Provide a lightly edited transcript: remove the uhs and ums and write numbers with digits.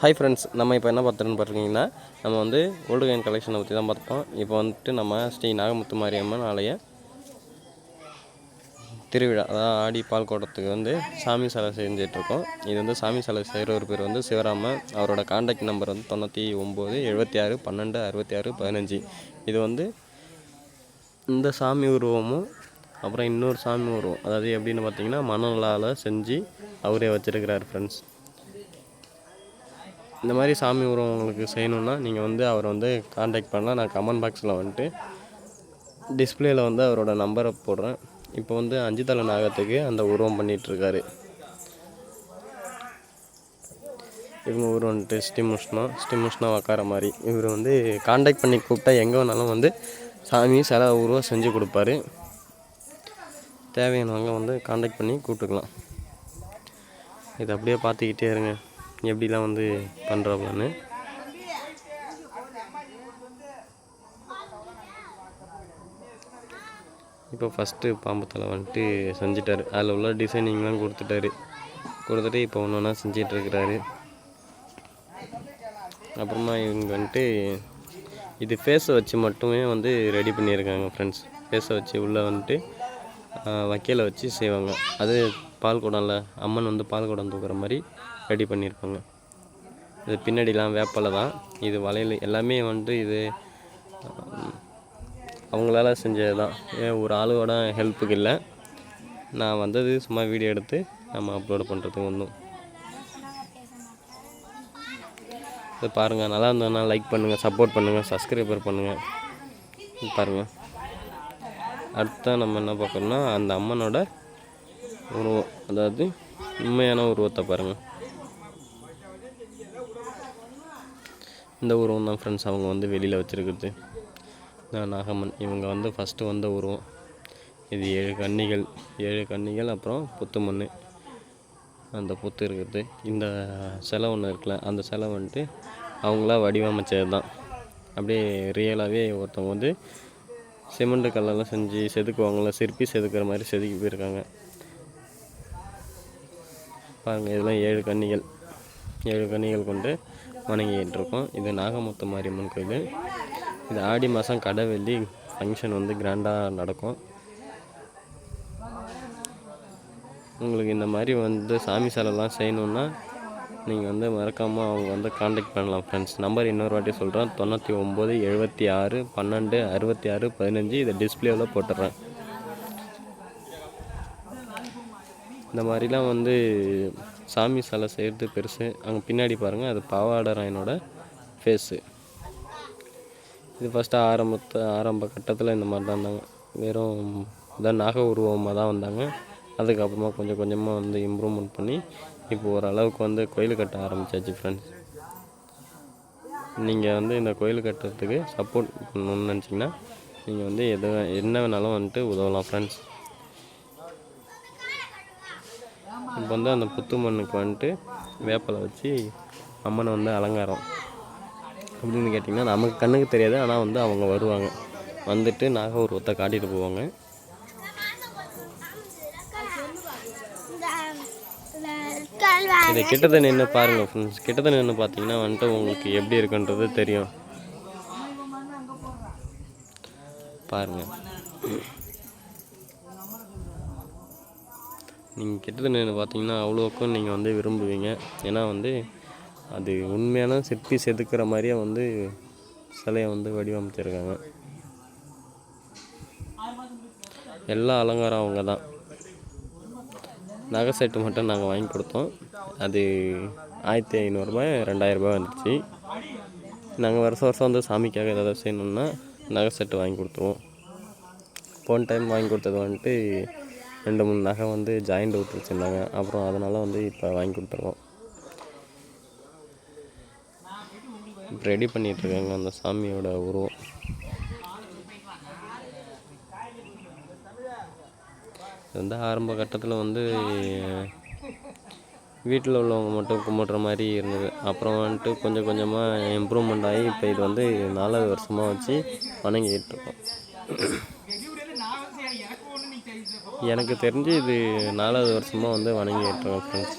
Hi friends, நம்ம இப்போ என்ன பார்த்துட்டுன்னு பார்த்தீங்கன்னா, நம்ம வந்து ஓல்டு காயின் கலெக்ஷனை பற்றி தான் பார்த்தோம். இப்போ வந்துட்டு நம்ம ஸ்ரீ நாகமுத்து மாரியம்மன் ஆலய திருவிழா, அதாவது ஆடி பால் கோட்டத்துக்கு வந்து சாமி சிலை செஞ்சிட்ருக்கோம். இது வந்து சாமி சிலை செய்கிற ஒரு பேர் வந்து சிவராமன். அவரோட கான்டாக்ட் நம்பர் வந்து 99 76 12 66 15. இது வந்து இந்த சாமி உருவமும் அப்புறம் இன்னொரு சாமி உருவம், அதாவது எப்படின்னு பார்த்தீங்கன்னா மணலால் செஞ்சு அவரே வச்சுருக்கிறார் ஃப்ரெண்ட்ஸ். இந்த மாதிரி சாமி உருவம் உங்களுக்கு செய்யணுன்னா நீங்கள் வந்து அவரை வந்து காண்டாக்ட் பண்ணலாம். நான் கமெண்ட் பாக்ஸில் வந்துட்டு டிஸ்பிளேயில் வந்து அவரோட நம்பரை போடுறேன். இப்போ வந்து 5 தலை நாகத்துக்கு அந்த உருவம் பண்ணிகிட்ருக்காரு. இவங்க ஊர் வந்துட்டு ஸ்டிமுஷ்னா உக்கார மாதிரி. இவர் வந்து காண்டாக்ட் பண்ணி கூப்பிட்டா எங்கே வேணாலும் வந்து சாமி சில உருவம் செஞ்சு கொடுப்பாரு. தேவையானவங்க வந்து காண்டாக்ட் பண்ணி கூப்பிட்டுக்கலாம். இதை அப்படியே பார்த்துக்கிட்டே இருங்க எப்படிலாம் வந்து பண்ணுறாங்கன்னு. இப்போ ஃபஸ்ட்டு பாம்பு தலை வந்துட்டு செஞ்சிட்டார். அதில் உள்ள டிசைனிங்லாம் கொடுத்துட்டு இப்போ ஒன்று ஒன்றா செஞ்சிட்ருக்கிறாரு. அப்புறமா இவங்க வந்துட்டு இது ஃபேஸை வச்சு மட்டுமே வந்து ரெடி பண்ணியிருக்காங்க ஃப்ரெண்ட்ஸ். ஃபேஸை வச்சு உள்ளே வந்துட்டு வக்கையில் வச்சு செய்வாங்க. அது பால் குடம்ல அம்மன் வந்து பால் குடம் தூக்குற மாதிரி ரெடி பண்ணியிருப்பாங்க. இது பின்னாடிலாம் வேப்பலை தான். இது வளையல் எல்லாமே வந்துட்டு இது அவங்களால செஞ்சது தான். ஒரு ஆளோட ஹெல்ப்புக்கு இல்லை. நான் வந்தது சும்மா வீடியோ எடுத்து நம்ம அப்லோடு பண்ணுறதுக்கு ஒன்றும். இது பாருங்கள், நல்லா இருந்ததுன்னா லைக் பண்ணுங்கள், சப்போர்ட் பண்ணுங்கள், சப்ஸ்கிரைபர் பண்ணுங்கள். பாருங்கள், அடுத்த நம்ம என்ன பார்க்கணும்னா அந்த அம்மனோட உருவம், அதாவது உண்மையான உருவத்தை பாருங்கள். இந்த உருவம் தான் ஃப்ரெண்ட்ஸ் அவங்க வந்து வெளியில் வச்சுருக்குது. நாகம்மன் இவங்க வந்து ஃபஸ்ட்டு வந்த உருவம். இது 7 கன்னிகள் அப்புறம் புத்து மண், அந்த புத்து இருக்குது. இந்த சிலை ஒன்று இருக்குல்ல, அந்த சிலை வந்துட்டு அவங்களா வடிவமைச்சது தான். அப்படியே ரியலாகவே ஒருத்தவங்க வந்து சிமெண்ட்டு கல்லெல்லாம் செஞ்சு செதுக்குவாங்கள, சிற்பி செதுக்கிற மாதிரி செதுக்கி போயிருக்காங்க. பாருங்கள், இதெல்லாம் 7 கன்னிகள் கொண்டு வணங்கிட்டு இருக்கோம். இது நாகமுத்து மாரியம்மன் கோயில். இது ஆடி மாதம் கடை வெள்ளி ஃபங்க்ஷன் வந்து கிராண்டாக நடக்கும். உங்களுக்கு இந்த மாதிரி வந்து சாமி சிலைலாம் செய்யணுன்னா நீங்கள் வந்து மறக்காமல் அவங்க வந்து காண்டாக்ட் பண்ணலாம் ஃப்ரெண்ட்ஸ். நம்பர் இன்னொரு வாட்டி சொல்கிறேன், 99 76 12 66 15. இதை டிஸ்பிளேவில் போட்டுடுறேன். இந்த மாதிரிலாம் வந்து சாமி சிலை செய்கிறது பெருசு. அங்கே பின்னாடி பாருங்கள், அது பாவாடராயனோட ஃபேஸு. இது ஃபஸ்ட்டு ஆரம்ப கட்டத்தில் இந்த மாதிரி தான் இருந்தாங்க. வெறும் இதான் நாக உருவமாக தான் வந்தாங்க. அதுக்கப்புறமா கொஞ்சம் கொஞ்சமாக வந்து இம்ப்ரூவ்மெண்ட் பண்ணி இப்போ ஓரளவுக்கு வந்து கோயில் கட்ட ஆரம்பித்தாச்சு ஃப்ரெண்ட்ஸ். நீங்கள் வந்து இந்த கோயில் கட்டுறதுக்கு சப்போர்ட் பண்ணணுன்னு நினச்சிங்கன்னா நீங்கள் வந்து என்ன வேணாலும் வந்துட்டு உதவலாம் ஃப்ரெண்ட்ஸ். இப்போ வந்து அந்த புத்து மண்ணுக்கு வந்துட்டு வேப்பலை வச்சு அம்மனை வந்து அலங்காரம் அப்படின்னு கேட்டிங்கன்னா நமக்கு கண்ணுக்கு தெரியாது. ஆனால் வந்து அவங்க வருவாங்க, வந்துட்டு நாக உருவத்தை காட்டிட்டு போவாங்க. இதை கிட்டத்தை நின்று பாருங்கள் ஃப்ரெண்ட்ஸ். கிட்டத்தை நின்று பார்த்தீங்கன்னா வந்துட்டு உங்களுக்கு எப்படி இருக்குன்றது தெரியும். பாருங்கள், நீங்கள் கிட்டத்தை நின்று பார்த்தீங்கன்னா அவ்வளோக்கும் நீங்கள் வந்து விரும்புவீங்க. ஏன்னா வந்து அது உண்மையான சிற்பி செதுக்கிற மாதிரியே வந்து சிலையை வந்து வடிவமைச்சிருக்காங்க. எல்லா அலங்காரம் அவங்க தான். நகை செட்டு மட்டும் நாங்கள் வாங்கி கொடுத்தோம். அது 1500 2000 வந்துச்சு. நாங்கள் வருஷம் வந்து சாமிக்காக ஏதாவது செய்யணுன்னா நகை செட்டு வாங்கி கொடுத்துருவோம். போன டைம் வாங்கி கொடுத்தது வந்துட்டு 2-3 நகை வந்து ஜாயிண்ட் விட்டு வச்சுருந்தாங்க. அப்புறம் அதனால் வந்து இப்போ வாங்கி கொடுத்துருவோம். இப்போ ரெடி பண்ணிகிட்ருக்காங்க அந்த சாமியோட உருவம். இது வந்து ஆரம்ப கட்டத்தில் வந்து வீட்டில் உள்ளவங்க மட்டும் கும்பிட்ற மாதிரி இருந்தது. அப்புறம் வந்துட்டு கொஞ்சம் கொஞ்சமாக இம்ப்ரூவ்மெண்ட் ஆகி இப்போ இது வந்து 4வது வருஷமாக வச்சு வணங்கிட்டு இருக்கோம். எனக்கு தெரிஞ்சு இது 4வது வருஷமாக வந்து வணங்கிட்டு இருக்கோம் ஃப்ரெண்ட்ஸ்.